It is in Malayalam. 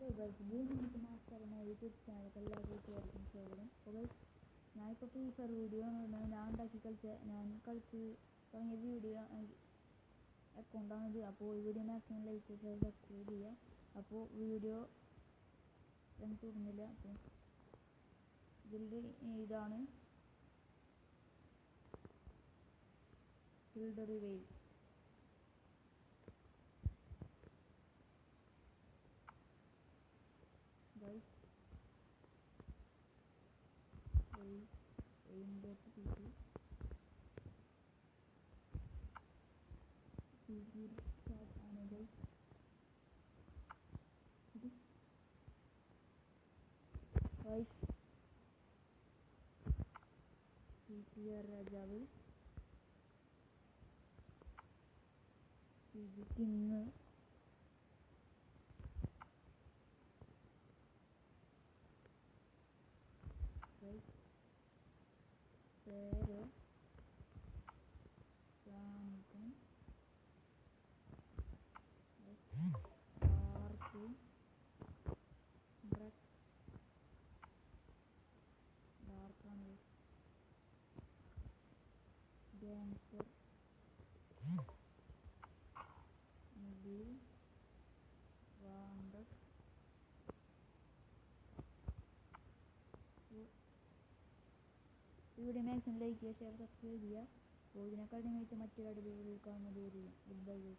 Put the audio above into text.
ഗെയിമിംഗ് മാസ്റ്റർ എന്ന യൂട്യൂബ് ചാനൽ എല്ലാ കൂട്ടുകാർക്കും സ്വാഗതം. അപ്പോൾ ഞാനിപ്പോൾ ഫ്രീ ഫയർ വീഡിയോ എന്ന് പറഞ്ഞാൽ ഞാൻ കളിച്ച് തുടങ്ങിയ വീഡിയോ അക്കൗണ്ടാണിത്. അപ്പോൾ ഈ വീഡിയോ മാക്സിമം ലൈക്ക് ചെയ്ത് സബ്സ്ക്രൈബ് ചെയ്യുക. അപ്പോൾ വീഡിയോ ഞാൻ തുടങ്ങില്ല. അപ്പോൾ ഇതാണ് ഗിൽഡ് റിവെയിൽ. Guys, രാജാവ് കിങ് പേര് ശാന്തൻ ഡാർക്ക് ഡാർക്കാണ് ഗാങ്സ്റ്റർ മുബിൽ വാണ്ടഡ്. ഇവിടെ മാക്സിമം ലൈക്ക് ചെയ്യുക, ഷെയർ, സബ്സ്ക്രൈബ് ചെയ്യുക. അപ്പോൾ ഇതിനെക്കാൾ നിങ്ങൾക്ക് മറ്റൊരു അടിപൊളി കാണുന്നത് വരെയും ഗുഡ് ബൈ.